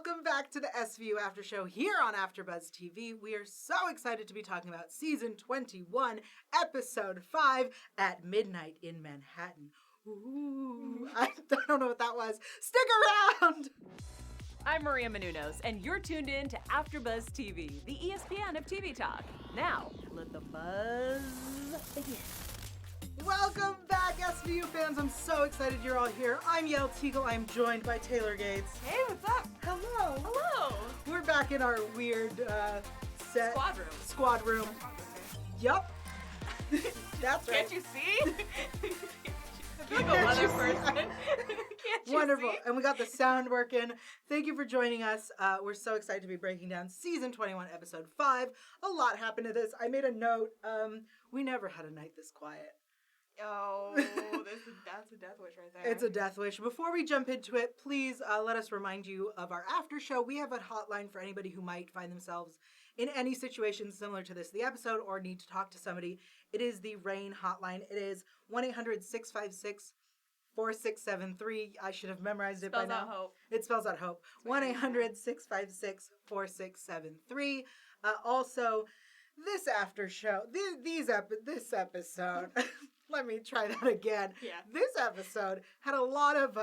Welcome back to the SVU After Show here on AfterBuzz TV. We are so excited to be talking about Season 21, Episode 5, At Midnight in Manhattan. Ooh, I don't know what that was. Stick around! I'm Maria Menounos, and you're tuned in to AfterBuzz TV, the ESPN of TV talk. Now, let the buzz begin. Welcome back, SVU fans. I'm so excited you're all here. I'm Yael Teagle. I'm joined by Taylor Gates. Hey, what's up? Hello. Hello. We're back in our weird set. Squad room. Yup. That's right. Can't you see? I'm like a weather person. Can't you Wonderful. see? And we got the sound working. Thank you for joining us. We're so excited to be breaking down Season 21, Episode 5. A lot happened to this. I made a note. We never had a night this quiet. Oh, that's a death wish right there. It's a death wish. Before we jump into it, please let us remind you of our after show. We have a hotline for anybody who might find themselves in any situation similar to this, the episode, or need to talk to somebody. It is the RAIN hotline. It is 1-800-656-4673. I should have memorized it by now. Spells out hope. It spells out hope. 1-800-656-4673. Also, this after show, this episode... Let me try that again. Yeah. This episode had a lot of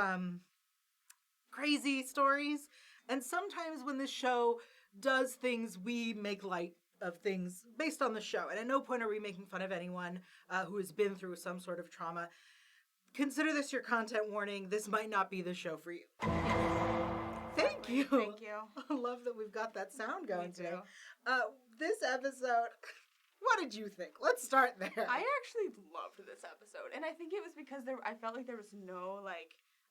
crazy stories. And sometimes when the show does things, we make light of things based on the show. And at no point are we making fun of anyone who has been through some sort of trauma. Consider this your content warning. This might not be the show for you. Thank you. Thank you. I love that we've got that sound going Me too. today. This episode... What did you think? Let's start there. I actually loved this episode, and I think it was because I felt like there was no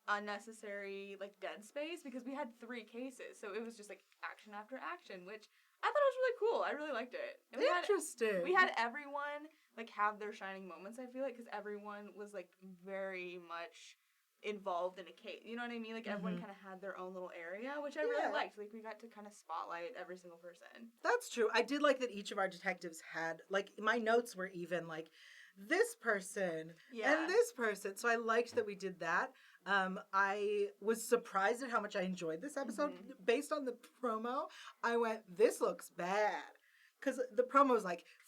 unnecessary dead space because we had 3 cases, so it was just action after action, which I thought was really cool. I really liked it. And Interesting. We had everyone have their shining moments. I feel like because everyone was very much involved in a case. You know what I mean? Everyone kind of had their own little area, which I really liked. We got to kind of spotlight every single person. That's true. I did like that each of our detectives had, my notes were even, this person and this person. So I liked that we did that. I was surprised at how much I enjoyed this episode. Mm-hmm. Based on the promo, I went, this looks bad. Because the promo was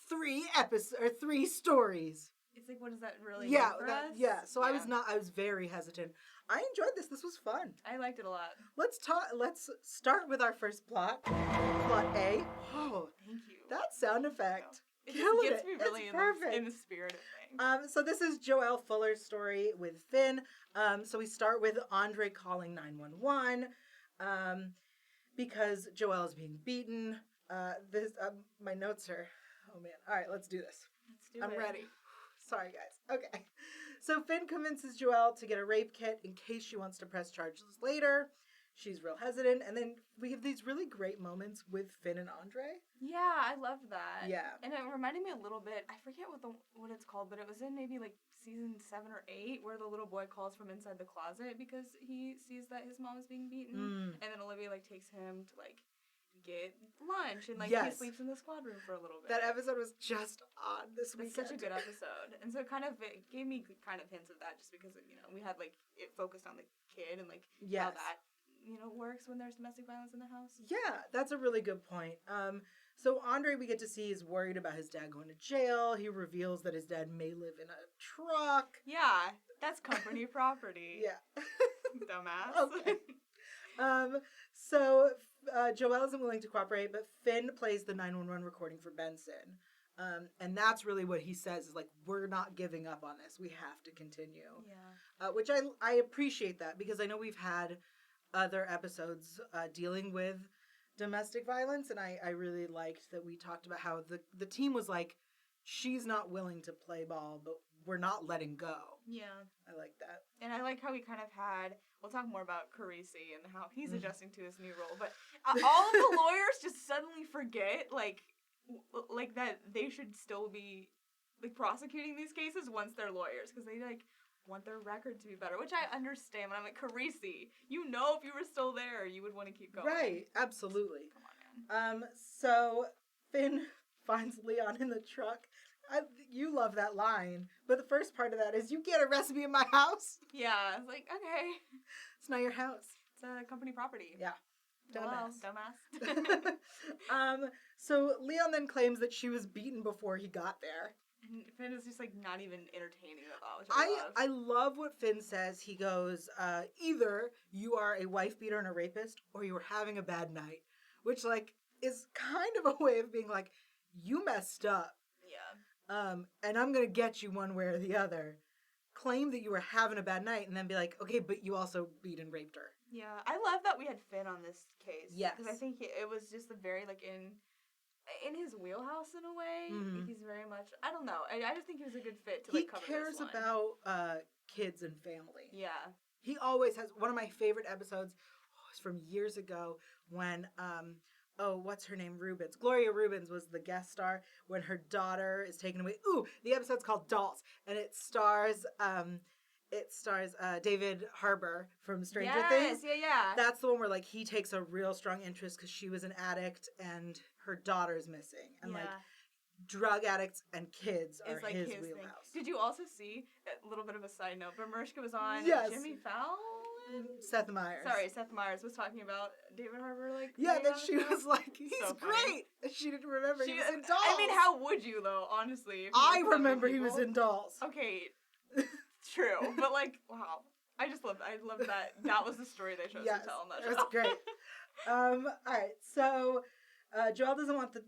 3 episodes, or 3 stories. It's what does that really mean for us? Yeah. So I was very hesitant. I enjoyed this. This was fun. I liked it a lot. Let's start with our first plot. Plot A. Oh, thank you. That sound effect. It just gets me really in the spirit of things. So this is Joelle Fuller's story with Finn. So we start with Andre calling 911 because Joelle is being beaten. My notes are, oh man. All right, let's do this. I'm ready. Sorry, guys. Okay. So Finn convinces Joelle to get a rape kit in case she wants to press charges later. She's real hesitant. And then we have these really great moments with Finn and Andre. Yeah, I loved that. Yeah. And it reminded me a little bit, I forget what it's called, but it was in maybe season 7 or 8 where the little boy calls from inside the closet because he sees that his mom is being beaten. And then Olivia takes him to get lunch and he sleeps in the squad room for a little bit. That episode was just on this weekend. It's such a good episode. And so it gave me kind of hints of that just because we had it focused on the kid and how that works when there's domestic violence in the house. Yeah, that's a really good point. So Andre, we get to see, is worried about his dad going to jail. He reveals that his dad may live in a truck. Yeah, that's company property. Yeah. Dumbass. Okay. So Joelle isn't willing to cooperate, but Finn plays the 911 recording for Benson. And that's really what he says is we're not giving up on this. We have to continue. Yeah. Which I appreciate that because I know we've had other episodes dealing with domestic violence. And I really liked that we talked about how the team was she's not willing to play ball, but we're not letting go. Yeah. I like that. And I like how we kind of we'll talk more about Carisi and how he's adjusting to his new role, but all of the lawyers just suddenly forget, that they should still be, prosecuting these cases once they're lawyers, because they, want their record to be better, which I understand, but I'm Carisi, if you were still there, you would want to keep going. Right, absolutely. Come on, man. So Finn finds Leon in the truck. You love that line, but the first part of that is, you can't arrest me in my house. Yeah, it's okay. It's not your house. It's a company property. Yeah. Dumbass. So Leon then claims that she was beaten before he got there. And Finn is just, like, not even entertaining at all, which I love. I love what Finn says. He goes, either you are a wife beater and a rapist, or you were having a bad night. Which, like, is kind of a way of being like, you messed up. Yeah. And I'm gonna get you one way or the other. Claim that you were having a bad night, and then be like, okay, but you also beat and raped her. Yeah. I love that we had Finn on this case. Yes. Because I think it was just a very, like, in his wheelhouse in a way. Mm-hmm. He's very much, I don't know. I just think he was a good fit to, like, cover this one. He cares about kids and family. Yeah. He always has. One of my favorite episodes was from years ago when, what's her name? Rubens. Gloria Rubens was the guest star when her daughter is taken away. Ooh, the episode's called Dolls, and it stars David Harbour from Stranger Things. Yeah. That's the one where, like, he takes a real strong interest because she was an addict and her daughter's missing. And, like, drug addicts and kids are like his thing. wheelhouse. Did you also see, a little bit of a side note, but Mariska was on Jimmy Fallon? Seth Meyers. Sorry, Seth Meyers was talking about David Harbour, like... Yeah, that she was like, he's so great! And she didn't remember he was in Dolls. I mean, how would you, though, honestly? I remember he was in Dolls. Okay, true, but, like, wow. I just love that. I love that. That was the story they chose to tell on that show. That's great. Alright, so Joelle doesn't want the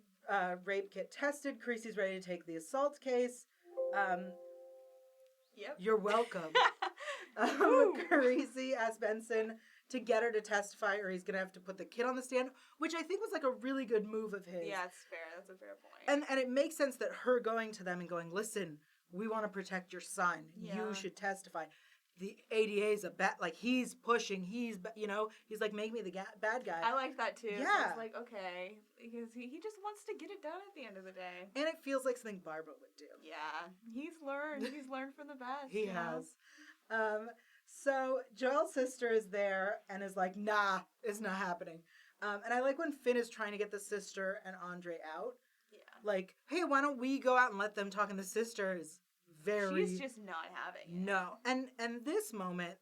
rape kit tested. Creasy's ready to take the assault case. Yep. You're welcome. Creasy asks Benson to get her to testify or he's going to have to put the kid on the stand, which I think was like a really good move of his. Yeah, it's fair. That's a fair point. And it makes sense that her going to them and going, listen, we want to protect your son. Yeah. You should testify. The ADA's he's pushing, he's like, make me the bad guy. I like that too. Yeah. So it's like, okay, because he just wants to get it done at the end of the day. And it feels like something Barbara would do. Yeah, he's learned from the best. He has. So Joelle's sister is there and is like, nah, it's not happening. And I like when Finn is trying to get the sister and Andre out. Yeah. Like, hey, why don't we go out and let them talk? And the sister is she's just not having it. No. And this moment,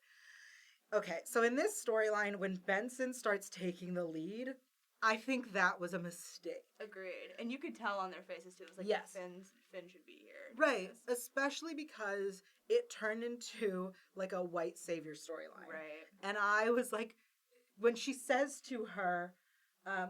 okay, so in this storyline, when Benson starts taking the lead, I think that was a mistake. Agreed. And you could tell on their faces too. It was like, yes, Finn should be here. Right. Especially because it turned into like a white savior storyline. Right. And I was like, when she says to her,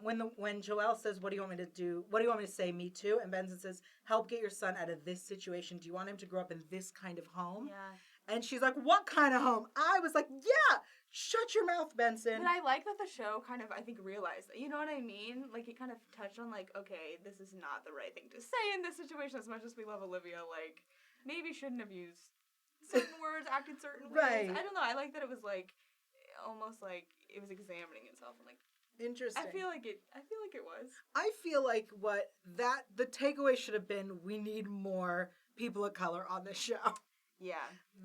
when Joelle says, what do you want me to do? What do you want me to say? Me too. And Benson says, help get your son out of this situation. Do you want him to grow up in this kind of home? Yeah. And she's like, what kind of home? I was like, yeah, shut your mouth, Benson. But I like that the show kind of, I think, realized that. You know what I mean? Like, it kind of touched on, like, okay, this is not the right thing to say in this situation. As much as we love Olivia, like, maybe shouldn't have used certain words, acted certain ways. Right. I don't know. I like that it was, like, almost like it was examining itself and, like, interesting. I feel like it was. I feel like the takeaway should have been, we need more people of color on this show. Yeah.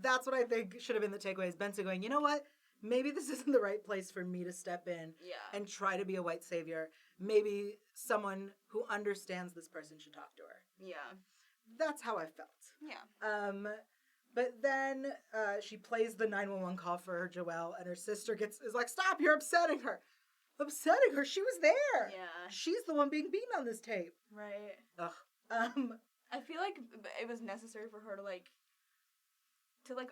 That's what I think should have been the takeaway, is Benson going, you know what? Maybe this isn't the right place for me to step in and try to be a white savior. Maybe someone who understands this person should talk to her. Yeah. That's how I felt. Yeah. But then she plays the 911 call for her, Joelle, and her sister is like, stop, you're upsetting her. Upsetting her? She was there. Yeah. She's the one being beaten on this tape. Right. Ugh. I feel like it was necessary for her to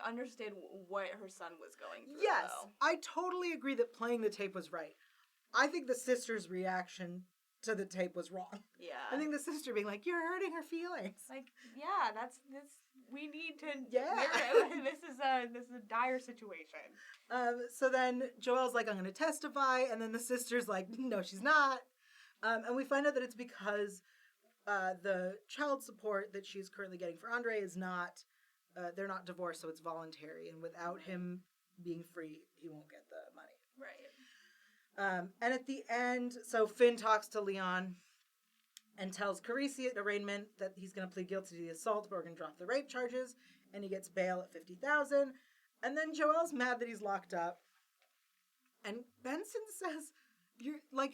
understand what her son was going through. Yes, though. I totally agree that playing the tape was right. I think the sister's reaction to the tape was wrong. Yeah. I think the sister being like, you're hurting her feelings. Like, yeah, that's we need to. Yeah. This is a dire situation. So then Joelle's like, I'm going to testify, and then the sister's like, no, she's not. And we find out that it's because the child support that she's currently getting for Andre is not. They're not divorced, so it's voluntary, and without him being free, he won't get the money. Right. And at the end, so Finn talks to Leon and tells Carisi at arraignment that he's going to plead guilty to the assault, but we're going to drop the rape charges, and he gets bail at $50,000. And then Joelle's mad that he's locked up, and Benson says,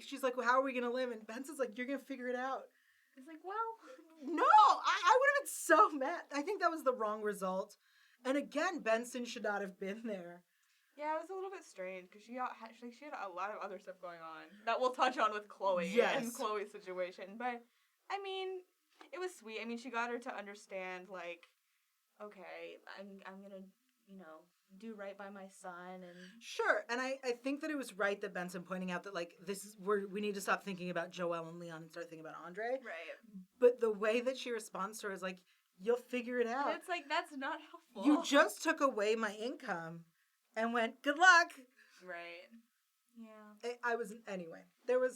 she's like, well, how are we going to live? And Benson's like, you're going to figure it out. It's like, well... No, I would have been so mad. I think that was the wrong result. And again, Benson should not have been there. Yeah, it was a little bit strange because she had a lot of other stuff going on that we'll touch on with Chloe and Chloe's situation. But, I mean, it was sweet. I mean, she got her to understand, like, okay, I'm gonna, do right by my son and... Sure, and I think that it was right that Benson pointing out that, like, we need to stop thinking about Joelle and Leon and start thinking about Andre. Right. But the way that she responds to her is like, you'll figure it out. And it's like, that's not helpful. You just took away my income and went, good luck. Right. Yeah. Anyway, there were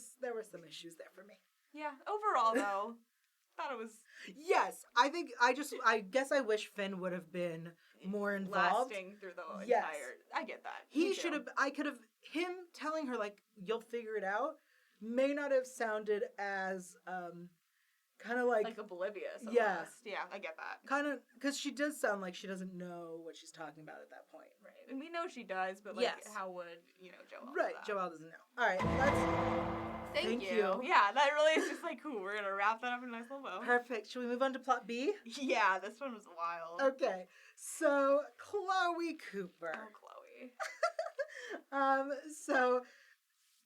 some issues there for me. Yeah, overall, though, thought it was... Yes, I guess I wish Finn would have been more involved. Lasting through the entire... I get that. Him telling her, like, you'll figure it out, may not have sounded as, kind of like... Like oblivious, almost. Yeah. Yeah, I get that. Kind of, because she does sound like she doesn't know what she's talking about at that point. Right. And we know she does, but, like, how would, Joelle Right, Joelle doesn't know. All right, Thank you. Yeah, that really is just like, cool, we're going to wrap that up in a nice little bow. Perfect. Should we move on to plot B? Yeah, this one was wild. Okay, so Chloe Cooper. Oh, Chloe. So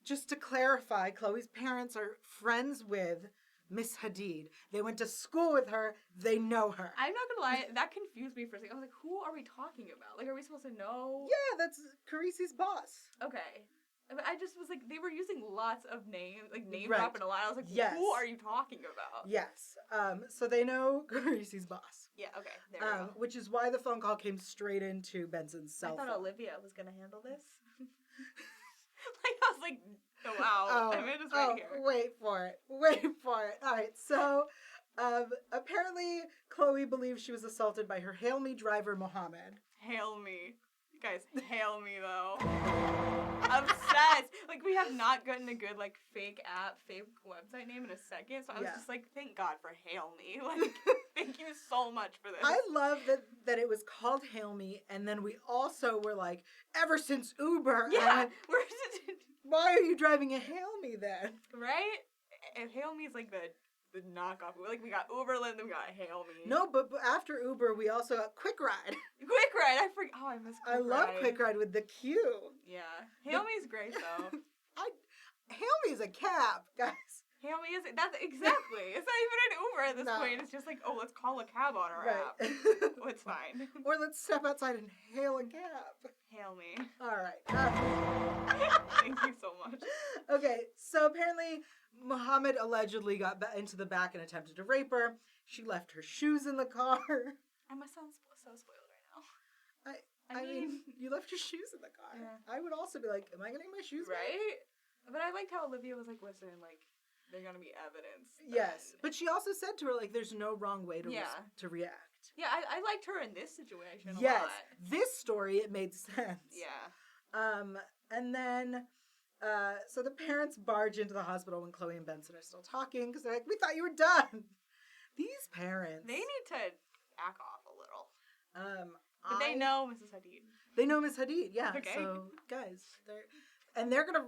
just to clarify, Chloe's parents are friends with Miss Hadid. They went to school with her. They know her. I'm not gonna lie, that confused me for a second. I was like, who are we talking about? Like, are we supposed to know? Yeah, that's Carisi's boss. Okay. But I just was like, they were using lots of names, like name Right. dropping a lot. I was like, who are you talking about? Yes. So they know Carisi's boss. Yeah, okay. There we go. Which is why the phone call came straight into Benson's cell phone. I thought Olivia was gonna handle this. Like, I was like, oh, wow. I made this right here. Wait for it. All right, so apparently Chloe believes she was assaulted by her HailMe driver, Mohammed. HailMe. Guys, HailMe, though. Obsessed. Like, we have not gotten a good, like, fake app, fake website name in a second, so I was just like, thank God for HailMe. Like, thank you so much for this. I love that it was called HailMe, and then we also were like, ever since Uber. Yeah. Why are you driving a HailMe then? Right? And HailMe is like the knockoff. Like, we got Uberland, then we got HailMe. No, but after Uber, we also got Quick Ride. Quick Ride! I forget. Oh, I miss Quick Ride. I love Quick Ride with the Q. Yeah. HailMe's great, though. HailMe is a cab, guys. HailMe is... That's exactly. It's not even an Uber at this point. It's just like, oh, let's call a cab on our app. Oh, it's fine. Or let's step outside and hail a cab. HailMe. All right. Thank you so much. Okay, so apparently Mohammed allegedly got into the back and attempted to rape her. She left her shoes in the car. I must sound so spoiled right now. I mean, you left your shoes in the car. Yeah. I would also be like, am I getting my shoes back? Right? But I liked how Olivia was like, listen, like, there's gonna be evidence. Yes, but she also said to her, like, there's no wrong way to react. Yeah, I liked her in this situation a lot. Yes, this story, it made sense. Yeah. And then, so the parents barge into the hospital when Chloe and Benson are still talking, because they're like, we thought you were done. These parents. They need to back off a little. But they know Mrs. Hadid. They know Miss Hadid, yeah. Okay. So, guys, they're gonna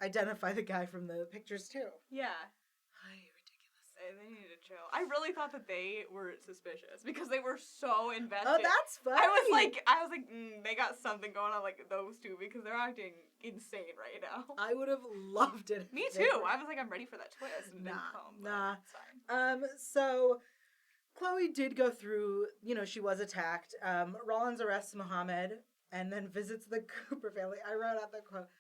identify the guy from the pictures too. Yeah. Ay, ridiculous. They need to chill. I really thought that they were suspicious because they were so invested. Oh, that's funny. I was like, they got something going on, like those two, because they're acting insane right now. I would have loved it. Me too. I was like, I'm ready for that twist. And Nah. It's fine. So Chloe did go through. She was attacked. Rollins arrests Mohammed and then visits the Cooper family. I wrote out the quote.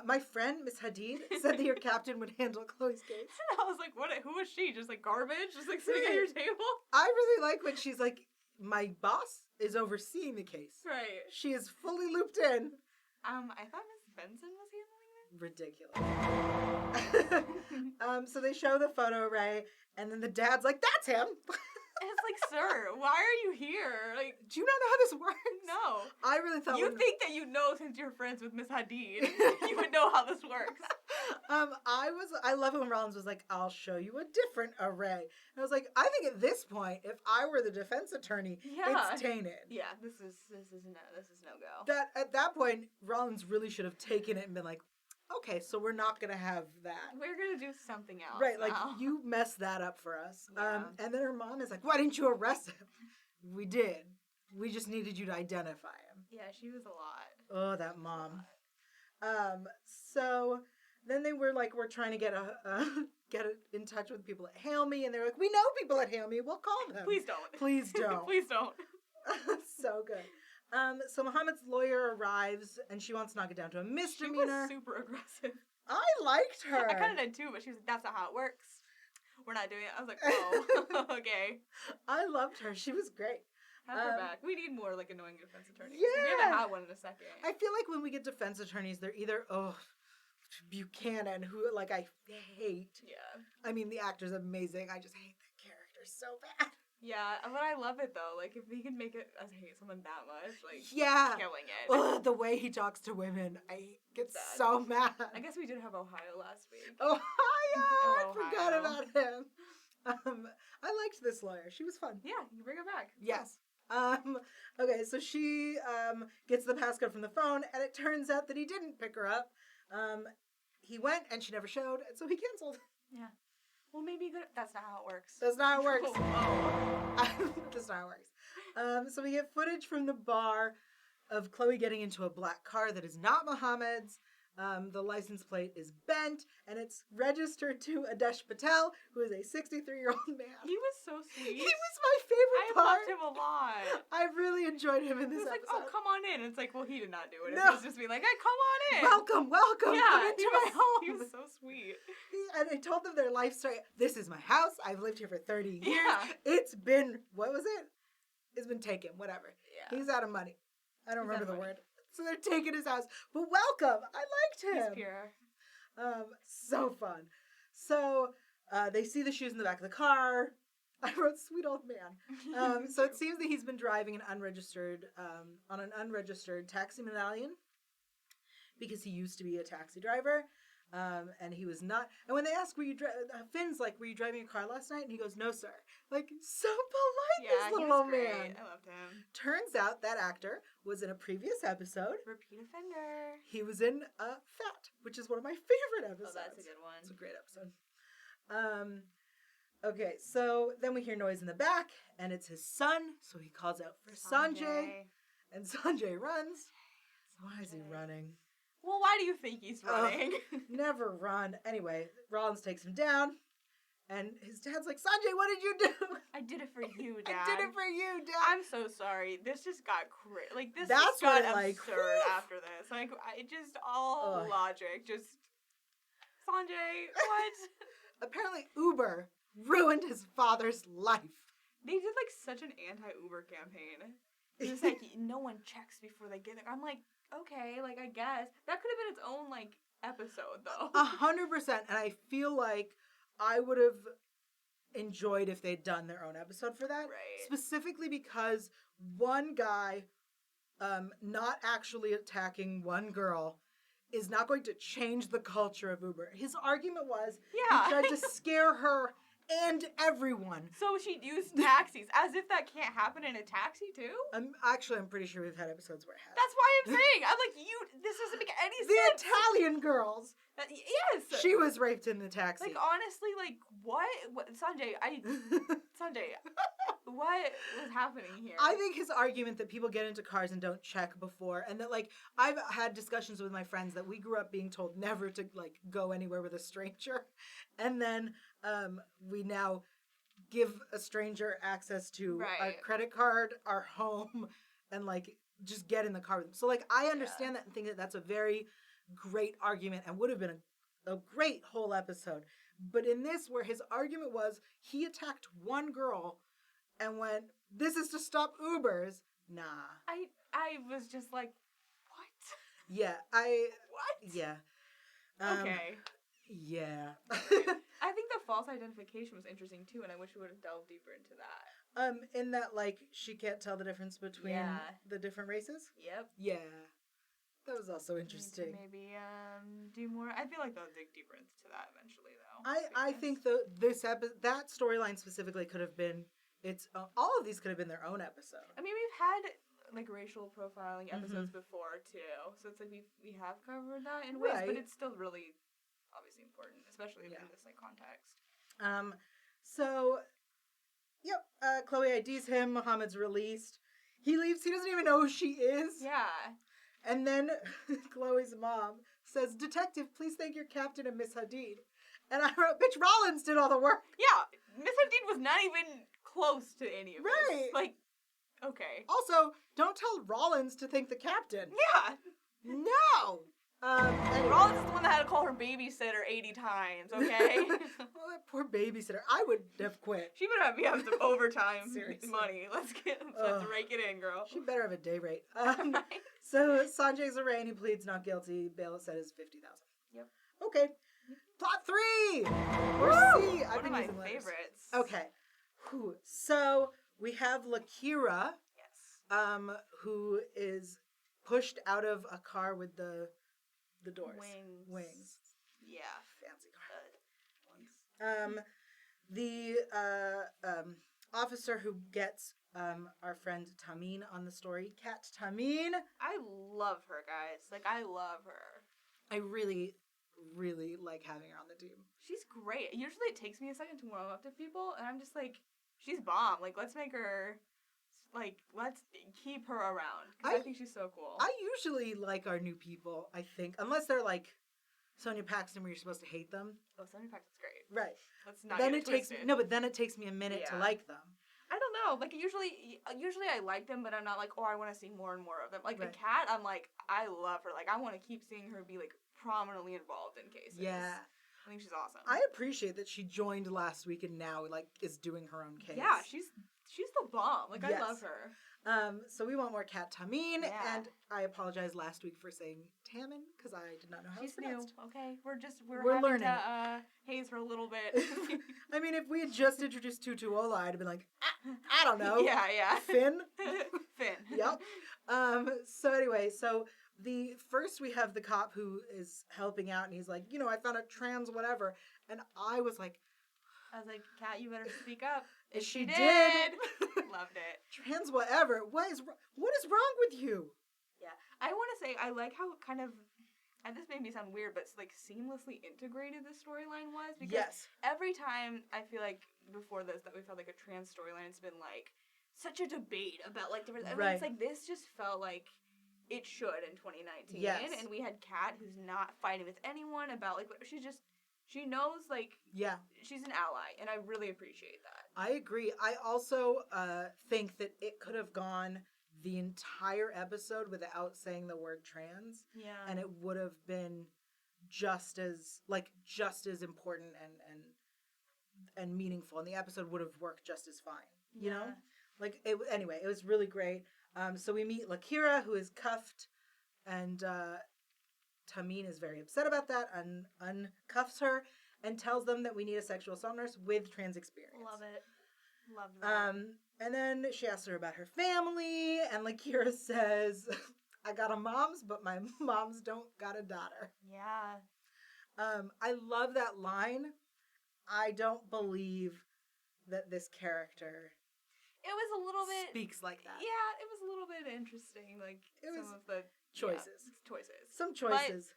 My friend, Miss Hadid, said that your captain would handle Chloe's case. I was like, who was she? Just like garbage? Just like sitting at your table? I really like when she's like, my boss is overseeing the case. Right. She is fully looped in. I thought Miss Benson was handling it. Ridiculous. So they show the photo array, and then the dad's like, that's him. And it's like, sir, why are you here? Like, do you not know how this works? No. I really thought you think that since you're friends with Miss Hadid, you would know how this works. I love it when Rollins was like, I'll show you a different array. And I was like, I think at this point, if I were the defense attorney, it's tainted. Yeah, this is no go. At that point, Rollins really should have taken it and been like, okay, so we're not going to have that. We're going to do something else. Right, now. like, you messed that up for us. Yeah. And then her mom is like, why didn't you arrest him? We did. We just needed you to identify him. Yeah, she was a lot. Oh, that mom. So then they were like, we're trying to get in touch with people at HailMe, and they're like, we know people at HailMe, we'll call them. Please don't. Please don't. Please don't. So good. So Muhammad's lawyer arrives, and she wants to knock it down to a misdemeanor. She was super aggressive. I liked her. I kind of did too, but she was like, that's not how it works. We're not doing it. I was like, oh, okay. I loved her. She was great. Have her back. We need more like annoying defense attorneys. Yeah. We haven't had one in a second. I feel like when we get defense attorneys, they're either, Buchanan, who, like, I hate. Yeah. I mean, the actor's amazing. I just hate that character so bad. Yeah, but I love it, though. Like, if he can make it us hate someone that much, like, yeah. killing it. Ugh, the way he talks to women, I get so mad. I guess we did have Ohio last week. Ohio! I Ohio. forgot about him. I liked this lawyer. She was fun. Yeah, you bring her back. Yes. Okay, so she gets the passcode from the phone, and it turns out that he didn't pick her up. He went, and she never showed, and so he canceled. Yeah. Well, maybe good. That's not how it works. That's not how it works. Oh. That's not how it works. So we get footage from the bar of Chloe getting into a black car that is not Muhammad's. The license plate is bent, and it's registered to Adesh Patel, who is a 63-year-old man. He was so sweet. He was my favorite part. I loved him a lot. I really enjoyed him in this episode. episode. Like, oh, come on in. And it's like, well, he did not do it. No. It was just be like, hey, come on in. Welcome. Yeah, come into my home. He was so sweet. And I told them their life story. This is my house. I've lived here for 30 years. Yeah. It's been, what was it? It's been taken, whatever. Yeah. He's out of money. I don't remember the money. word. So they're taking his house. But welcome. I liked him. He's pure. So fun. So they see the shoes in the back of the car. I wrote sweet old man. So it seems that he's been driving an unregistered taxi medallion because he used to be a taxi driver. And he was not. And when they ask, Finn's like, were you driving a car last night? And he goes, no, sir. Like, so polite, this little old man. I loved him. Turns out that actor was in a previous episode. Repeat offender. He was in Fat, which is one of my favorite episodes. Oh, that's a good one. It's a great episode. Okay, so then we hear noise in the back, and it's his son, so he calls out for Sanjay. And Sanjay runs. Why is he running? Well, why do you think he's running? Never run. Anyway, Rollins takes him down, and his dad's like, Sanjay, what did you do? I did it for you, Dad. I did it for you, Dad. I'm so sorry. This just got crazy. Like, this That's just got what, absurd after this. Like, it just all logic. Just, Sanjay, what? Apparently, Uber ruined his father's life. They did, like, such an anti-Uber campaign. It was like, no one checks before they get there. I'm like, okay, like, I guess. That could have been its own, like, episode, though. 100%. And I feel like I would have enjoyed if they'd done their own episode for that. Right. Specifically because one guy not actually attacking one girl is not going to change the culture of Uber. His argument was he tried to scare her and everyone. So she used taxis, as if that can't happen in a taxi too? I'm pretty sure we've had episodes where it has. That's why I'm saying. I'm like, this doesn't make any sense. The Italian girls. Yes. She was raped in the taxi. Like, honestly, like, what? Sanjay, what was happening here? I think his argument that people get into cars and don't check before, and that, like, I've had discussions with my friends that we grew up being told never to, like, go anywhere with a stranger, and then we now give a stranger access to our credit card, our home, and, like, just get in the car with them. So, like, I understand that and think that that's a very great argument and would have been a great whole episode. But in this, where his argument was he attacked one girl and went, this is to stop Ubers. Nah. I was just like, what? Yeah, What? Yeah. Okay. Yeah. I think the false identification was interesting too, and I wish we would have delved deeper into that. In that, like, she can't tell the difference between the different races? Yep. Yeah. That was also interesting. Maybe do more. I feel like they'll dig deeper into that eventually, though. I think that storyline specifically could have been all of these could have been their own episode. I mean, we've had like racial profiling episodes before too, so it's like we have covered that in ways, but it's still really obviously important, especially in this like context. So, yep. Chloe IDs him. Muhammad's released. He leaves. He doesn't even know who she is. Yeah. And then Chloe's mom says, "Detective, please thank your captain and Miss Hadid." And I wrote, "Bitch, Rollins did all the work." Yeah, Miss Hadid was not even close to any of Right. this. Like, okay. Also, don't tell Rollins to thank the captain. Yeah. No. Anyway. Rollins is the one that had to call her babysitter 80 times, okay? Well, that poor babysitter. I would have quit. She better be having some overtime Seriously. money. Let's rake it in, girl. She better have a day rate. So Sanjay's arraigned. He pleads not guilty. Bail said is $50,000. Yep. Okay. Plot 3. Or C. One of my favorites. Okay. Whew. So we have Lakira, Yes. who is pushed out of a car with the doors. Wings. Yeah. Fancy car. The officer who gets our friend Tameen on the story, Kat Tameen. I love her, guys. Like, I love her. I really, really like having her on the team. She's great. Usually it takes me a second to warm up to people, and I'm just like, she's bomb. Like, let's make her, like, let's keep her around. Because I think she's so cool. I usually like our new people, I think. Unless they're like Sonia Paxton where you're supposed to hate them. Oh, Sonia Paxton's great. Right. Let's not then get it takes twisted. but then it takes me a minute to like them. I don't know. Like, usually I like them, but I'm not like, oh, I want to see more and more of them. Like, Right. the cat, I'm like, I love her. Like, I want to keep seeing her be, like, prominently involved in cases. Yeah. I think she's awesome. I appreciate that she joined last week and now, like, is doing her own case. Yeah, she's the bomb. Like, Yes. I love her. So we want more Kat Tameen, Yeah. and I apologize last week for saying Tammin, because I did not know how She's it's pronounced. new. Okay, we're We're having learning. to haze for a little bit. I mean, if we had just introduced Tutuola, I'd have been like, I don't know. Yeah. Finn? Finn. Yep. So anyway, first we have the cop who is helping out, and he's like, I found a trans whatever, and I was like, Kat, you better speak up. And she did. did. Loved it. Trans whatever. What is wrong with you? Yeah, I want to say I like how kind of, and this made me sound weird, but like seamlessly integrated the storyline was, because Yes. every time I feel like before this that we've had like a trans storyline, it's been like such a debate about like different. I mean, Right. it's like this just felt like it should in 2019. Yes. And we had Kat who's not fighting with anyone about like she knows like Yeah. she's an ally, and I really appreciate that. I agree. I also think that it could have gone the entire episode without saying the word trans, Yeah. and it would have been just as important and meaningful, and the episode would have worked just as fine. You know, like anyway, it was really great. So we meet Lakira, who is cuffed, and Tameen is very upset about that, uncuffs her, and tells them that we need a sexual assault nurse with trans experience. Love it. Love that. And then she asks her about her family, and Lakira says, I got a mom's, but my moms don't got a daughter. Yeah. I love that line. I don't believe that this character It was a little bit speaks like that. Yeah, it was a little bit interesting. Like It was some of the choices. choices. Some choices.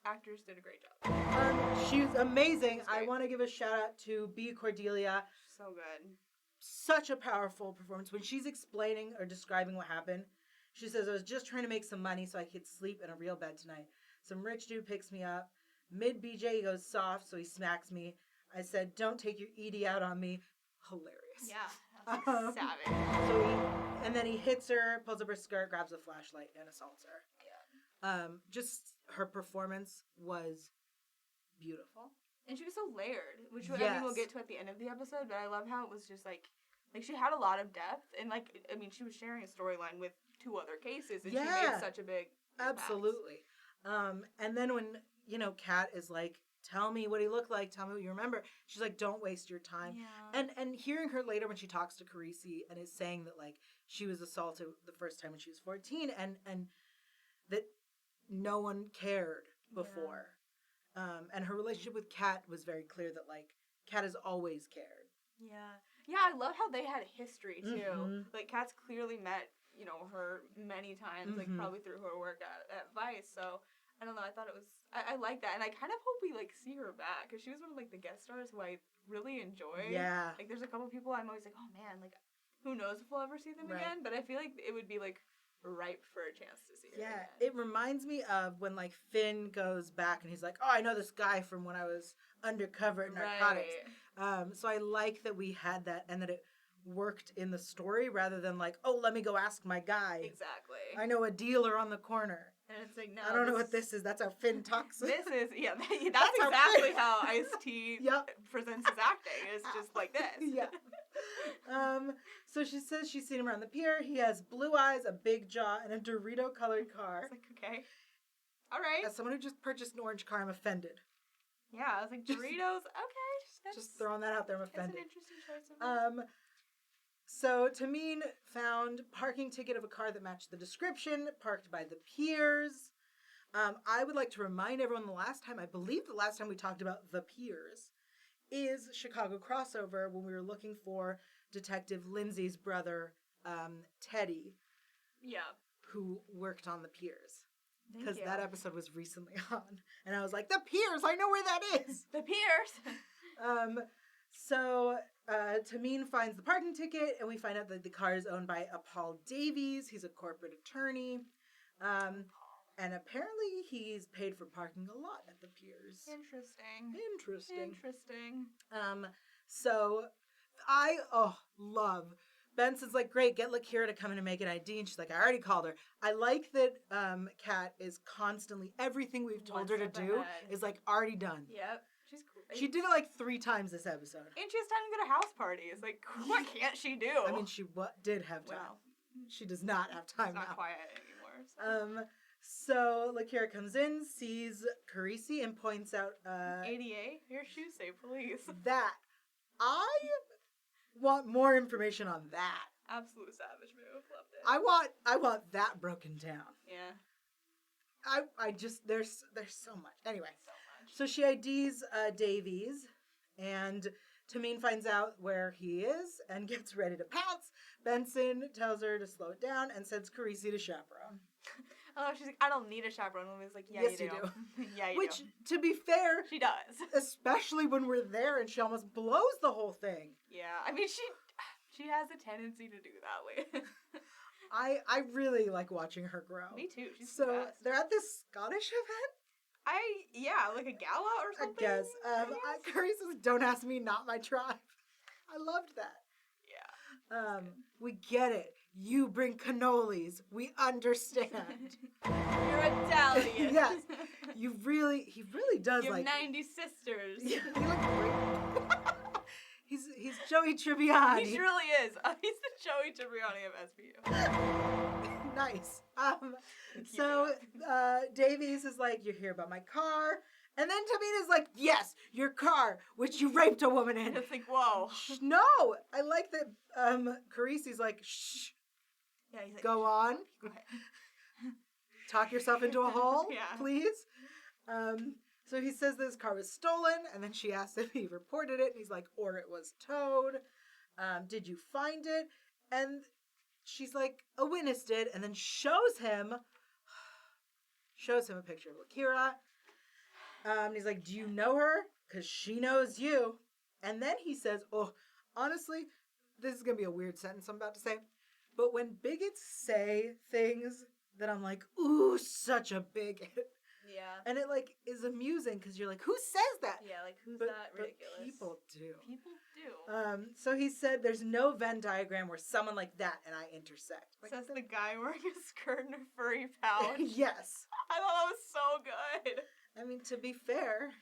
But actors did a great job. She's amazing. She's I great. want to give a shout out to B. Cordelia. So good. Such a powerful performance. When she's explaining or describing what happened, she says, I was just trying to make some money so I could sleep in a real bed tonight. Some rich dude picks me up. Mid BJ, he goes soft, so he smacks me. I said, don't take your ED out on me. Hilarious. Yeah. That's savage. And then he hits her, pulls up her skirt, grabs a flashlight, and assaults her. Yeah. Just her performance was beautiful. And she was so layered, which I Yes. mean we'll get to at the end of the episode, but I love how it was just like she had a lot of depth, and like, I mean, she was sharing a storyline with 2 other cases, and she made such a big impact. Absolutely. And then when, Kat is like, tell me what he looked like, tell me what you remember, she's like, don't waste your time. Yeah. And hearing her later when she talks to Carisi and is saying that, like, she was assaulted the first time when she was 14 and that no one cared before. And her relationship with Kat was very clear that, like, Kat has always cared. Yeah. Yeah, I love how they had a history, too. Mhm. Like, Kat's clearly met, her many times, like, probably through her work at Vice, so, I don't know, I thought it was, I like that, and I kind of hope we, like, see her back, because she was one of, like, the guest stars who I really enjoy. Yeah. Like, there's a couple people I'm always like, oh, man, like, who knows if we'll ever see them Right. again, but I feel like it would be, like, ripe for a chance to see her Yeah, again. it reminds me of when, like, Finn goes back and he's like, oh, I know this guy from when I was undercover at narcotics. Right. So I like that we had that and that it worked in the story rather than like, oh, let me go ask my guy. Exactly. I know a dealer on the corner. And it's like, no, I don't know what this is. That's how Finn talks. This is, yeah, that's That's exactly how how Ice-T Yep. presents his acting. It's just like this. Yeah. So she says she's seen him around the pier. He has blue eyes, a big jaw, and a Dorito-colored car. It's like, okay. All right. As someone who just purchased an orange car, I'm offended. Yeah, I was like, Doritos, okay. Just throwing that out there, I'm That's offended. an interesting choice of words. So Tameen found parking ticket of a car that matched the description, parked by the piers. I would like to remind everyone I believe the last time we talked about the piers is Chicago Crossover when we were looking for Detective Lindsay's brother, Teddy, who worked on the piers. Because that episode was recently on. And I was like, the piers, I know where that is. The piers. So Tameen finds the parking ticket, and we find out that the car is owned by Paul Davies. He's a corporate attorney. And apparently he's paid for parking a lot at the piers. Interesting. So I love Benson's like, great, get Lakira to come in and make an ID. And she's like, I already called her. I like that Kat is constantly, everything we've told her to do is like already done. Yep. She's cool. She did it like 3 times this episode. And she has time to go to house parties. Like, what can't she do? I mean, she did have time. Well, she does not have time now. It's not quiet anymore. So Lakira comes in, sees Carisi, and points out ADA, your shoes say police. That. I want more information on that. Absolute savage move. Loved it. I want that broken down. Yeah. I just there's so much. Anyway. So much. So she IDs Davies, and Tameen finds out where he is and gets ready to pounce. Benson tells her to slow it down and sends Carisi to chaperone. Oh, she's like, I don't need a chaperone. And he's like, yeah, yes, you do. Yeah, you Which, do. to be fair, She does. especially when we're there and she almost blows the whole thing. Yeah, I mean, she has a tendency to do that way. I really like watching her grow. Me too. She's so the best. they're at this Scottish event. Like a gala or something. I guess. Carisi says, "Don't ask me, not my tribe." I loved that. Yeah. We get it. You bring cannolis. We understand. You're Italian. Yes. He really does You're like 90 sisters. Yeah, he looks great. He's Joey Tribbiani. He truly is. He's the Joey Tribbiani of SVU. Nice. So Davies is like, you're here about my car. And then Tameen is like, yes, your car, which you raped a woman in. And it's like, whoa. No. I like that Carisi's like, shh. Yeah, he's like, go on. Go ahead. Talk yourself into a hole, Yeah. please. So he says that his car was stolen, and then she asks if he reported it, and he's like, or it was towed. Did you find it? And she's like, a witness did, and then shows him a picture of Lakira. And he's like, do you know her? Because she knows you. And then he says, oh, honestly, this is going to be a weird sentence I'm about to say, but when bigots say things that I'm like, ooh, such a bigot. Yeah. And it, like, is amusing because you're like, who says that? Yeah, like, who's But that ridiculous? people do. People do. So he said there's no Venn diagram where someone like that and I intersect. Like, Says the guy wearing a skirt and a furry pouch. Yes. I thought that was so good. I mean, to be fair.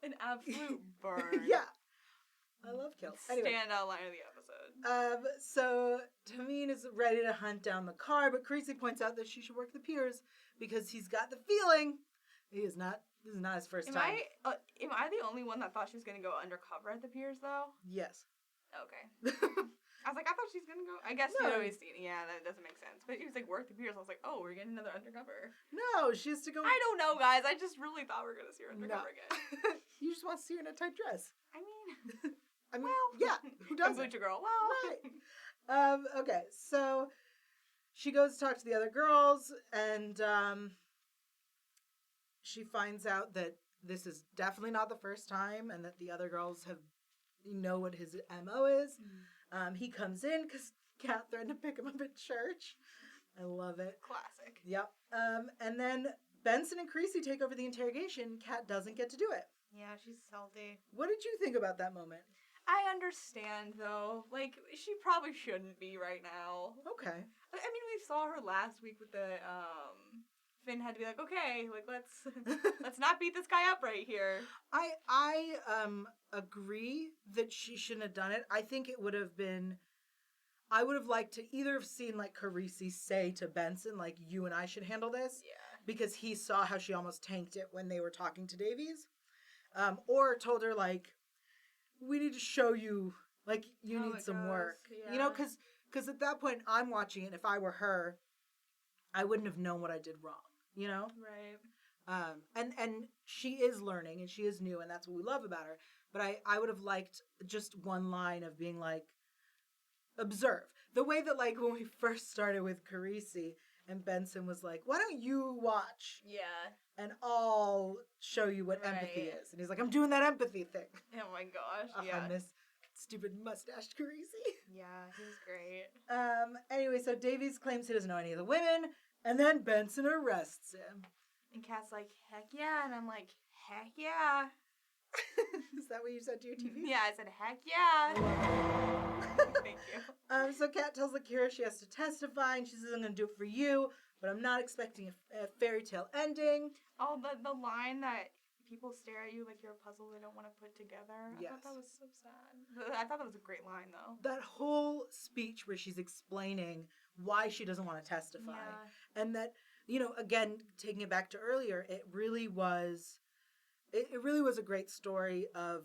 An absolute burn. Yeah. I love kills. Anyway. Standout line of the episode. So Tameen is ready to hunt down the car, but Carisi points out that she should work the piers because he's got the feeling this is not his first time. Am I the only one that thought she was gonna go undercover at the piers though? Yes. Okay. I was like, I thought she's gonna go. I guess No. you'd always seen. Yeah, that doesn't make sense. But he was like, work the piers. I was like, oh, we're getting another undercover. No, she has to go. I don't know, guys. I just really thought we were gonna see her undercover again. You just want to see her in a tight dress. I mean, well, yeah. Who doesn't? Kombucha girl. Well, Right. Okay, so she goes to talk to the other girls, and she finds out that this is definitely not the first time, and that the other girls know what his MO is. He comes in because Kat threatened to pick him up at church. I love it. Classic. Yep. And then Benson and Creasy take over the interrogation. Kat doesn't get to do it. Yeah, she's salty. What did you think about that moment? I understand, though. Like, she probably shouldn't be right now. Okay. I mean, we saw her last week with the, Finn had to be like, okay, like, let's not beat this guy up right here. I agree that she shouldn't have done it. I think it would have been, I would have liked to either have seen, like, Carisi say to Benson, like, you and I should handle this. Yeah. Because he saw how she almost tanked it when they were talking to Davies. Or told her, like, we need to show you, like, you need some work. Yeah. You know, because at that point, I'm watching it. If I were her, I wouldn't have known what I did wrong, you know? Right. And she is learning, and she is new, and that's what we love about her. But I would have liked just one line of being, like, observe. The way that, like, when we first started with Carisi, and Benson was like, why don't you watch? Yeah. And I'll show you what empathy is. And he's like, I'm doing that empathy thing. Oh my gosh, yeah. I miss stupid mustached Carisi. Yeah, he was great. Anyway, so Davies claims he doesn't know any of the women, and then Benson arrests him. And Kat's like, heck yeah. And I'm like, heck yeah. Is that what you said to your TV? Yeah, I said, heck yeah. Thank you. So Kat tells Akira she has to testify, and she says, I'm going to do it for you, but I'm not expecting a fairy tale ending. Oh, the line that people stare at you like you're a puzzle they don't want to put together. Yes. I thought that was so sad. I thought that was a great line, though. That whole speech where she's explaining why she doesn't want to testify. Yeah. And that, you know, again, taking it back to earlier, it really was a great story of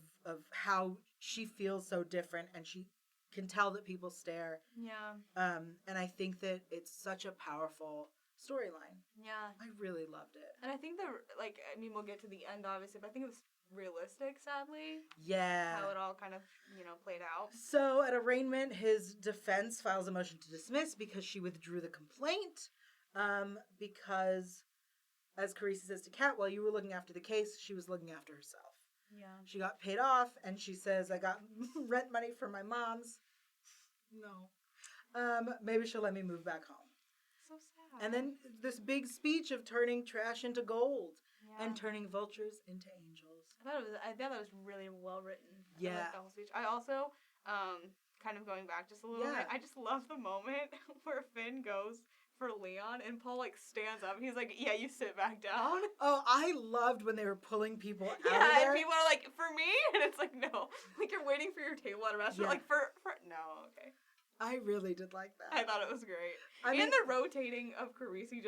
how she feels so different, and she can tell that people stare. Yeah. And I think that it's such a powerful storyline. Yeah. I really loved it. And I think we'll get to the end, obviously, but I think it was realistic, sadly. Yeah. How it all kind of, played out. So at arraignment, his defense files a motion to dismiss because she withdrew the complaint. Because, as Carisi says to Kat, while you were looking after the case, she was looking after herself. Yeah. She got paid off, and she says, I got rent money from my mom's. No. Maybe she'll let me move back home. So sad. And then this big speech of turning trash into gold and Yeah. turning vultures into angels. I thought that was really well written. Yeah. I liked the whole speech. I also, kind of going back just a little bit, I just love the moment where Finn goes for Leon and Paul stands up and he's like, yeah, you sit back down. Oh, I loved when they were pulling people out of there. Yeah, and people are like, for me? And it's like, no. Like, you're waiting for your table at a restaurant. Yeah. Like, for no, okay. I really did like that. I thought it was great. I mean, and the rotating of Carisi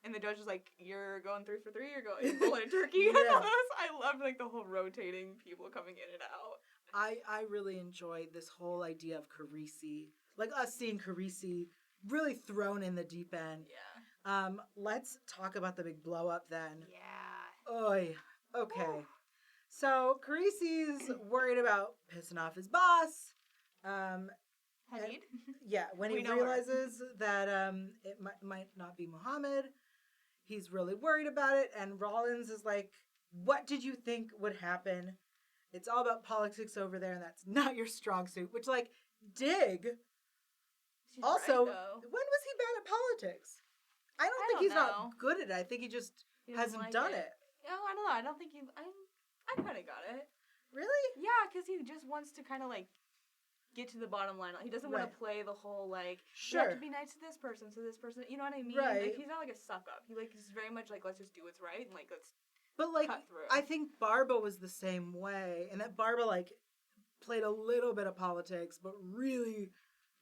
and the judge is like, you're going 3 for 3, you're going bullet turkey. Yeah. I loved, the whole rotating people coming in and out. I really enjoyed this whole idea of Carisi. Like, us seeing Carisi really thrown in the deep end. Yeah. Let's talk about the big blow up then. Yeah. Oy. Okay. Ooh. So Carisi's worried about pissing off his boss. Hadid? Yeah, when he realizes that it might not be Muhammad, he's really worried about it. And Rollins is like, what did you think would happen? It's all about politics over there, and that's not your strong suit. Which, dig. She's Also, right, when was he bad at politics? I don't think he's not good at it. I think he just hasn't done it. No, I don't know. I don't think I kind of got it. Really? Yeah, because he just wants to kind of, get to the bottom line. He doesn't want to play the whole, you have to be nice to this person, you know what I mean? Right. He's not, a suck-up. He's very much, let's just do what's right, and, let's But, cut through. I think Barba was the same way, and that Barba, played a little bit of politics, but really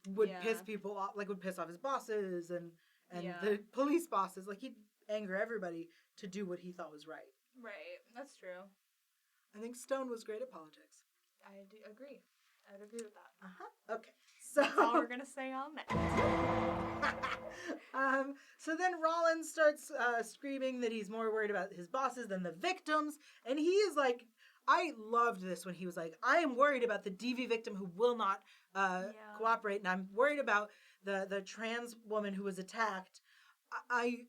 would piss people off, would piss off his bosses and the police bosses. He'd anger everybody to do what he thought was right. Right. That's true. I think Stone was great at politics. I do agree. I would agree with that. Uh-huh. Okay. So that's all we're going to say on that. So then Rollins starts screaming that he's more worried about his bosses than the victims. And he is like, I loved this when he was like, I am worried about the DV victim who will not cooperate. And I'm worried about the trans woman who was attacked. I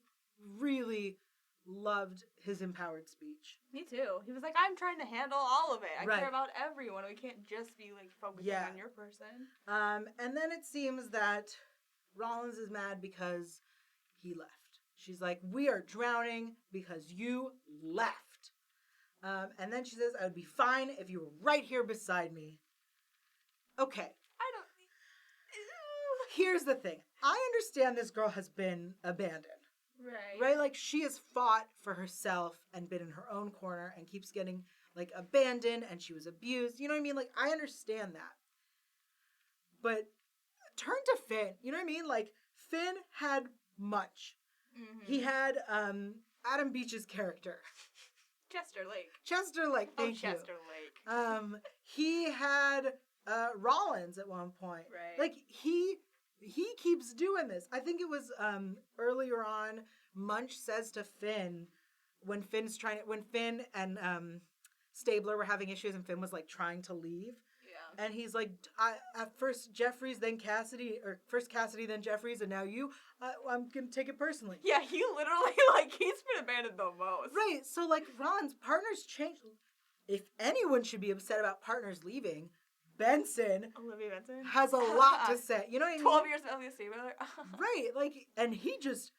really loved his empowered speech. Me too. He was like, I'm trying to handle all of it. I Right. care about everyone. We can't just be focusing on your person. And then it seems that Rollins is mad because he left. She's like, we are drowning because you left. And then she says, I would be fine if you were right here beside me. Okay. Here's the thing. I understand this girl has been abandoned. Right? Like, she has fought for herself and been in her own corner and keeps getting, like, abandoned, and she was abused. You know what I mean? Like, I understand that. But turn to Finn. You know what I mean? Like, Finn had much. Mm-hmm. He had Adam Beach's character. Chester Lake. Thank you. Chester Lake. He had Rollins at one point. Right. Like, he keeps doing this. I think it was earlier on, Munch says to Finn, when Finn and Stabler were having issues and Finn was like trying to leave. Yeah. And he's like, at first Jeffries, then Cassidy, or first Cassidy, then Jeffries, and now you. I'm going to take it personally. Yeah, he literally, like, he's been abandoned the most. Right. So, like, Rollins, partners change. If anyone should be upset about partners leaving, Olivia Benson has a lot to say. You know what I mean? 12 years of Olivia Stabler. Right, like, and he just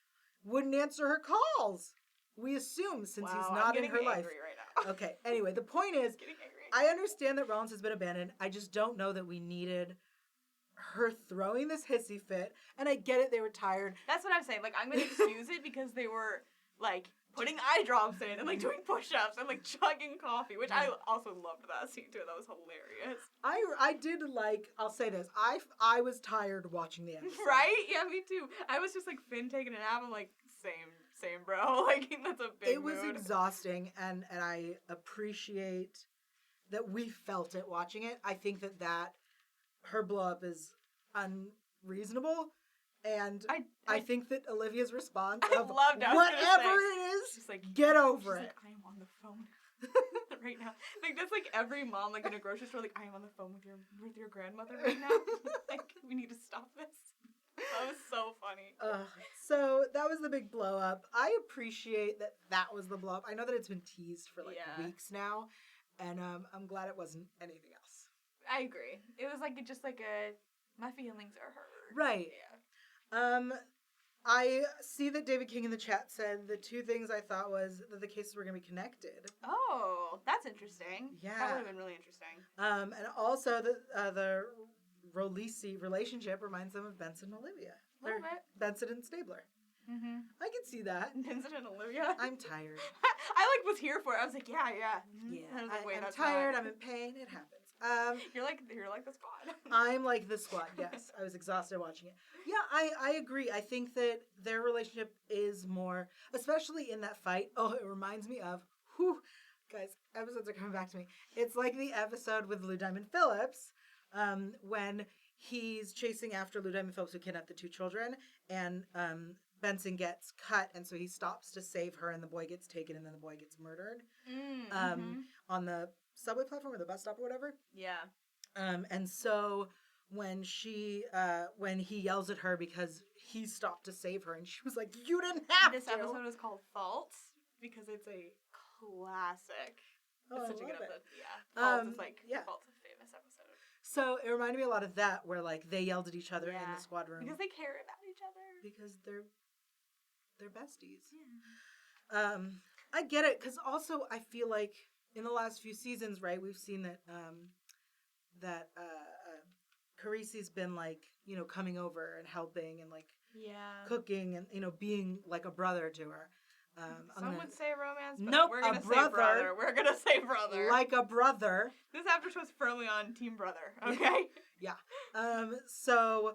wouldn't answer her calls. We assume, since he's not in her life. Right now. Okay, anyway, the point is, I understand that Rollins has been abandoned. I just don't know that we needed her throwing this hissy fit. And I get it, they were tired. That's what I'm saying. Like, I'm going to excuse it because they were, like, putting eye drops in and, like, doing push-ups and, like, chugging coffee, which I also loved that scene, too. That was hilarious. I did like, I'll say this, I was tired watching the episode. Right? Yeah, me too. I was just, like, Finn taking a nap. I'm like, same, bro. Like, that's a big It was exhausting, and I appreciate that we felt it watching it. I think that her blow-up is unreasonable. And I think that Olivia's response of whatever it is, she's like, get over it. Like, I am on the phone right now. Like, that's like every mom, like, in a grocery store, like, I am on the phone with your grandmother right now. Like, we need to stop this. That was so funny. So that was the big blow up. I appreciate that was the blow up. I know that it's been teased for like weeks now, and I'm glad it wasn't anything else. I agree. It was like just like my feelings are hurt. Right. Yeah. I see that David King in the chat said the two things I thought was that the cases were going to be connected. Oh, that's interesting. Yeah. That would have been really interesting. And also the Rolisi relationship reminds them of Benson and Olivia. A little bit. Benson and Stabler. Mm-hmm. I can see that. Benson and Olivia. I'm tired. I was here for it. I was like, yeah. Mm-hmm. Yeah. I was like, wait, I'm tired. I'm in pain. It happens. You're like the squad. I'm like the squad, yes. I was exhausted watching it. Yeah, I agree. I think that their relationship is more, especially in that fight. Oh, it reminds me of, guys, episodes are coming back to me. It's like the episode with Lou Diamond Phillips, when he's chasing after Lou Diamond Phillips, who kidnapped the two children, and Benson gets cut, and so he stops to save her, and the boy gets taken, and then the boy gets murdered on the subway platform or the bus stop or whatever. Yeah. And so when he yells at her because he stopped to save her, and she was like, "You didn't have to." This episode is called Faults because it's a classic. It's such a good episode. Yeah. Faults is like Faults is a famous episode. So it reminded me a lot of that, where like they yelled at each other in the squad room because they care about each other. Because they're besties. Yeah. I get it, because also I feel like in the last few seasons, right, we've seen that Carisi's been like, you know, coming over and helping and like cooking and, you know, being like a brother to her. Some would say romance, but nope, we're gonna say brother. We're gonna say brother. Like a brother. This after show's firmly on Team Brother, okay? Yeah. So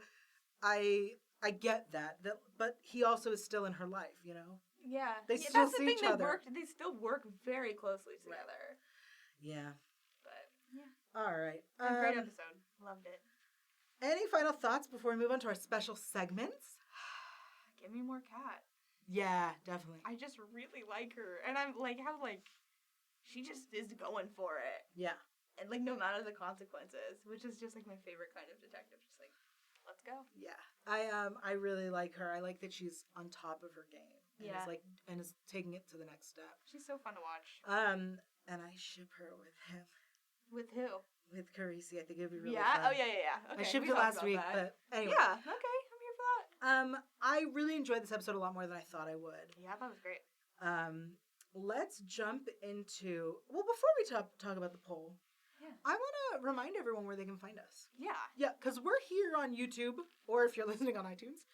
I get that, but he also is still in her life, you know? Yeah. They still see each other. They still work very closely together. Yeah. But, yeah. All right. Great episode. Loved it. Any final thoughts before we move on to our special segments? Give me more Kat. Yeah, definitely. I just really like her. And I'm like, how, like, she just is going for it. Yeah. And, like, no matter the consequences, which is just, like, my favorite kind of detective. Just, like, let's go. Yeah. I really like her. I like that she's on top of her game. And is taking it to the next step. She's so fun to watch. And I ship her with him. With who? With Carisi. I think it would be really fun. fun. Oh, yeah. Okay, I shipped it last week, but anyway. Yeah, okay. I'm here for that. I really enjoyed this episode a lot more than I thought I would. Yeah, that was great. Let's jump into... Well, before we talk about the poll, I want to remind everyone where they can find us. Yeah. Yeah, because we're here on YouTube, or if you're listening on iTunes.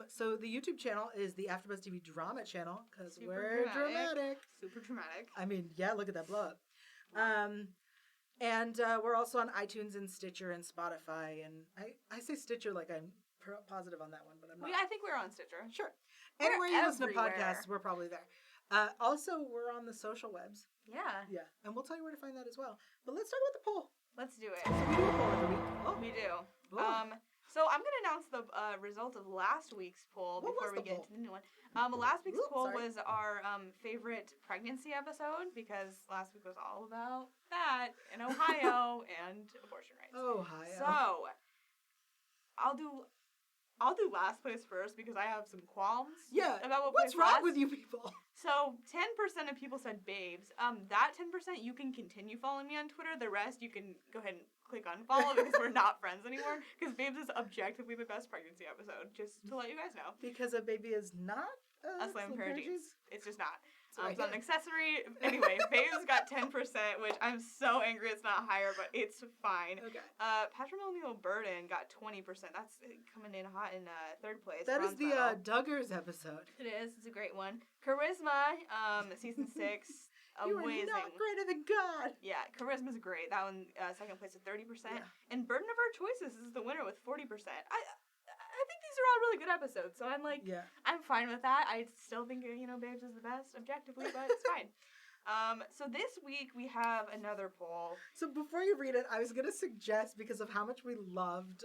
So the YouTube channel is the AfterBuzz TV drama channel, because we're dramatic. Super dramatic. I mean, yeah, look at that blow up. And we're also on iTunes and Stitcher and Spotify. And I say Stitcher like I'm positive on that one, but I'm not. I think we're on Stitcher. Sure. We're Anywhere you listen to everywhere. podcasts, we're probably there. Also, we're on the social webs. Yeah. Yeah. And we'll tell you where to find that as well. But let's talk about the poll. Let's do it. So we do a poll every week. Oh. We do. Oh. So I'm going to announce the result of last week's poll before we get into the new one. Last week's poll was our favorite pregnancy episode, because last week was all about that in Ohio and abortion rights. Ohio. So I'll do last place first because I have some qualms. Yeah. About what's wrong with you people? So 10% of people said Babes. That 10% you can continue following me on Twitter. The rest you can go ahead and click unfollow because we're not friends anymore. Because Babes is objectively the best pregnancy episode. Just to let you guys know. Because a baby is not a slim pair of jeans. It's just not. Right. It's not an accessory. Anyway, Babes got 10%, which I'm so angry it's not higher, but it's fine. Okay. Patrimonial Burden got 20%. That's coming in hot in third place. That is the Duggars episode. It is. It's a great one. Charisma, season 6. You Amazing. are not greater than God. Yeah, Charisma's great. That one, second place at 30%. Yeah. And Burden of Our Choices is the winner with 40%. I think these are all really good episodes, so I'm like, I'm fine with that. I still think, Babes is the best, objectively, but it's fine. So this week we have another poll. So before you read it, I was going to suggest, because of how much we loved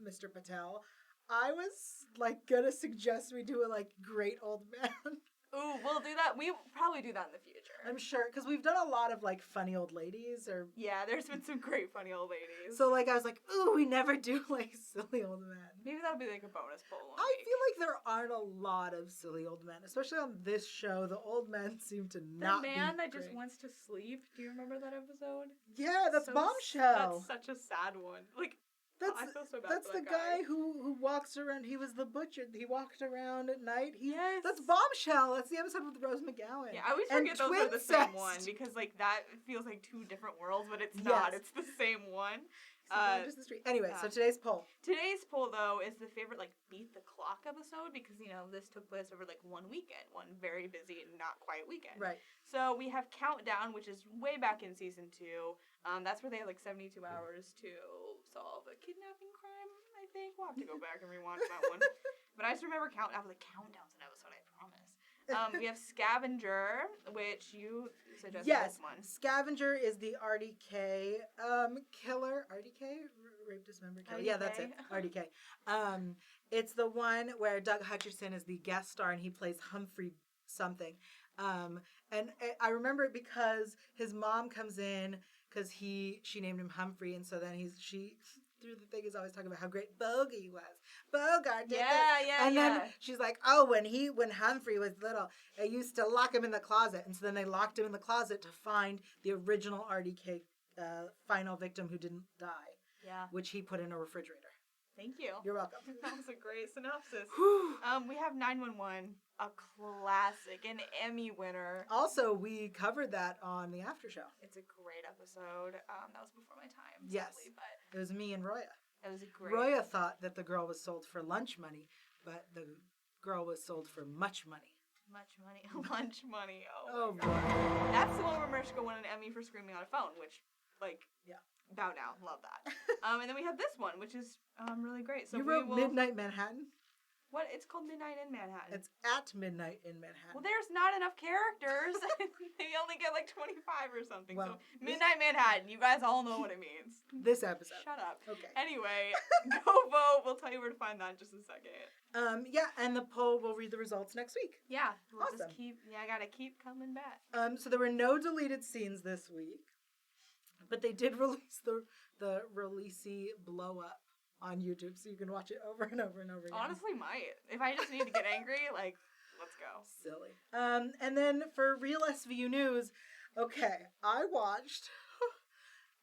Mr. Patel, I was, going to suggest we do a, great old man. Ooh, we'll do that. We probably do that in the future. I'm sure, because we've done a lot of, funny old ladies, or... Yeah, there's been some great funny old ladies. So, I was like, ooh, we never do, silly old men. Maybe that'll be, a bonus poll one I week. feel like there aren't a lot of silly old men, especially on this show. The old men seem to not be The man that great. just wants to sleep. Do you remember that episode? Yeah, that's Bombshell. That's such a sad one. That's I feel so bad that's for the that guy who walks around. He was the butcher. He walked around at night. Yes. That's Bombshell. That's the episode with Rose McGowan. Yeah, I always forget those are the same one because that feels like two different worlds, but it's not. It's the same one. Just the street. Anyway, so today's poll. Today's poll though is the favorite Beat the Clock episode because this took place over 1 weekend, one very busy and not quiet weekend. Right. So we have Countdown, which is way back in season 2. That's where they have 72 hours to solve a kidnapping crime. I think we'll have to go back and rewatch that one. But I just remember Countdown's an episode. I promise. We have Scavenger, which you suggested this one. Scavenger is the RDK killer. RDK? Rape, dismember, killer. RDK. Yeah, that's it. RDK. It's the one where Doug Hutcherson is the guest star and he plays Humphrey something. And I remember it because his mom comes in because she named him Humphrey, and so then she through the thing is always talking about how great Bogey was. Bogart did this. And then she's like, oh, when Humphrey was little, they used to lock him in the closet. And so then they locked him in the closet to find the original RDK final victim who didn't die. Yeah. Which he put in a refrigerator. Thank you. You're welcome. That was a great synopsis. We have 911, a classic, an Emmy winner. Also, we covered that on the after show. It's a great episode. That was before my time, yes, sadly, but it was me and Roya. It was a great. Roya thought that the girl was sold for lunch money, but the girl was sold for much money. Much money. Lunch money. Oh boy. That's the one where Mariska won an Emmy for screaming on a phone, which, yeah. Bow down. Love that. And then we have this one, which is really great. So you wrote Midnight Manhattan? What? It's called Midnight in Manhattan. It's at midnight in Manhattan. Well, there's not enough characters. They only get 25 or something. Well, so Midnight Manhattan, you guys all know what it means. This episode. Shut up. Okay. Anyway, go vote. We'll tell you where to find that in just a second. Yeah, and the poll, we'll read the results next week. Yeah. We'll awesome. I gotta keep coming back. So there were no deleted scenes this week, but they did release the releasey blow up on YouTube, so you can watch it over and over and over again. Honestly, might. If I just need to get angry, let's go. Silly. And then for real SVU news, okay, I watched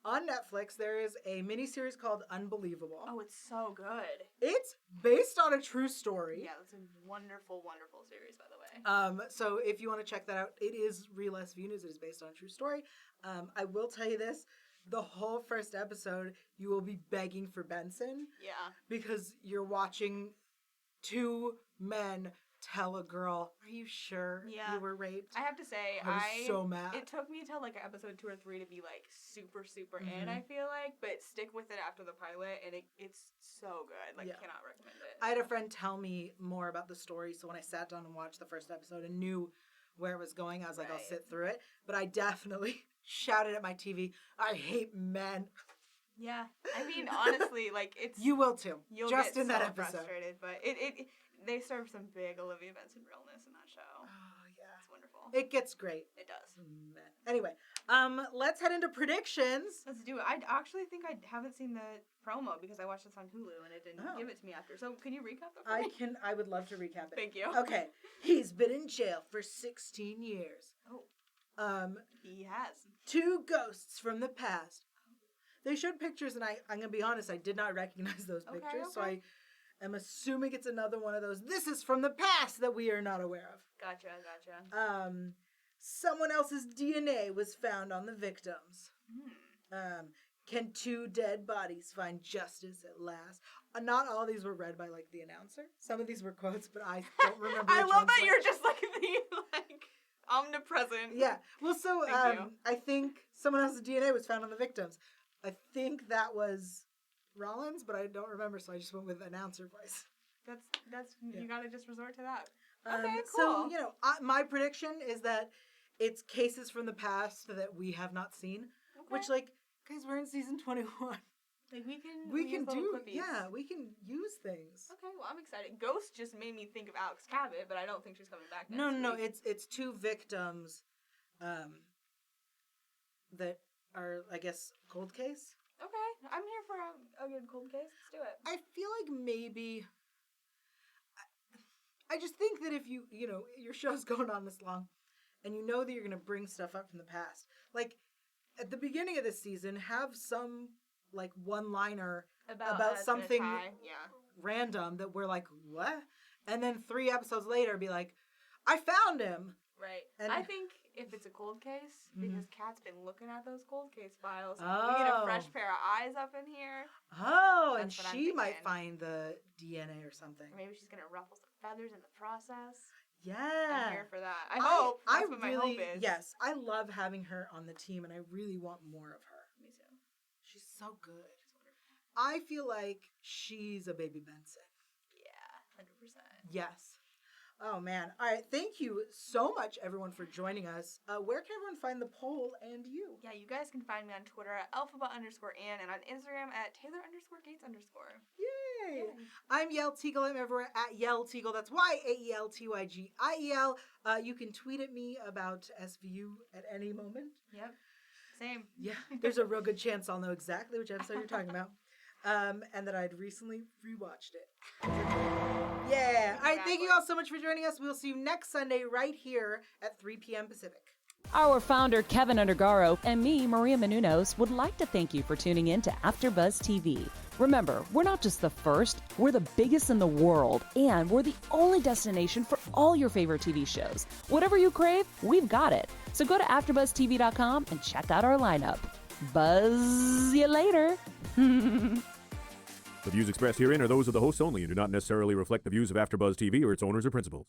On Netflix, there is a miniseries called Unbelievable. Oh, it's so good. It's based on a true story. Yeah, it's a wonderful, wonderful series, by the way. So if you want to check that out, it is real SVU news. It is based on a true story. I will tell you this. The whole first episode, you will be begging for Benson. Yeah. Because you're watching two men tell a girl, are you sure you were raped? I have to say, I was so mad. It took me until like episode 2 or 3 to be like super, super in, I feel like. But stick with it after the pilot, and it's so good. Like, cannot recommend it. I had a friend tell me more about the story, so when I sat down and watched the first episode and knew where it was going, I was like, I'll sit through it. But I definitely shouted at my TV, I hate men. Yeah. I mean, honestly, like, it's... You will too. You'll just get in that so episode. Frustrated, but they serve some big Olivia Benson realness in that show. Oh, yeah. It's wonderful. It gets great. It does. Anyway, let's head into predictions. Let's do it. I actually think I haven't seen the promo because I watched this on Hulu and it didn't give it to me after. So can you recap that for me? I would love to recap it. Thank you. Okay. He's been in jail for 16 years. Oh. He has. 2 ghosts from the past. They showed pictures, and I'm going to be honest, I did not recognize those pictures, so I am assuming it's another one of those, this is from the past that we are not aware of. Gotcha. Someone else's DNA was found on the victims. Can 2 dead bodies find justice at last? Not all of these were read by, like, the announcer. Some of these were quotes, but I don't remember I love that you're just, like, the, omnipresent. Yeah. Well, so, I think someone else's DNA was found on the victims. I think that was Rollins, but I don't remember, so I just went with announcer voice. That's you gotta just resort to that. Okay, So, cool. my prediction is that it's cases from the past that we have not seen, which, like, guys, we're in season 21. Like, we can do, clippies. we can use things. Okay, well, I'm excited. Ghost just made me think of Alex Cabot, but I don't think she's coming back next No, week. it's 2 victims, that are, I guess, cold case. Okay, I'm here for a good cold case. Let's do it. I feel like maybe, I just think that if your show's going on this long, and you know that you're going to bring stuff up from the past, like, at the beginning of this season, have some, like, one-liner about something random that we're like, what? And then 3 episodes later be like, I found him. Right. And I think if it's a cold case, because Kat's been looking at those cold case files, Oh. we get a fresh pair of eyes up in here. Oh, and That's what I'm she might thinking. find the DNA or something. Or maybe she's going to ruffle some feathers in the process. Yeah. I'm here for that. I hope. That's what my hope is. Yes, I love having her on the team, and I really want more of her. Me too. She's so good. I feel like she's a baby Benson. Yeah, 100%. Yes. Oh, man. All right. Thank you so much, everyone, for joining us. Where can everyone find the poll and you? Yeah, you guys can find me on Twitter at alphabet_Ann and on Instagram at Taylor_Gates_. Yay! I'm Yell Teagle. I'm everywhere at Yell Teagle. That's YAELTYGIEL. You can tweet at me about SVU at any moment. Yep. Same. Yeah. There's a real good chance I'll know exactly which episode you're talking about. And that I'd recently rewatched it. Yeah. All right. Thank you all so much for joining us. We'll see you next Sunday right here at 3 p.m. Pacific. Our founder, Kevin Undergaro, and me, Maria Menounos, would like to thank you for tuning in to AfterBuzz TV. Remember, we're not just the first, we're the biggest in the world, and we're the only destination for all your favorite TV shows. Whatever you crave, we've got it. So go to AfterBuzzTV.com and check out our lineup. Buzz you later. The views expressed herein are those of the hosts only and do not necessarily reflect the views of AfterBuzz TV or its owners or principals.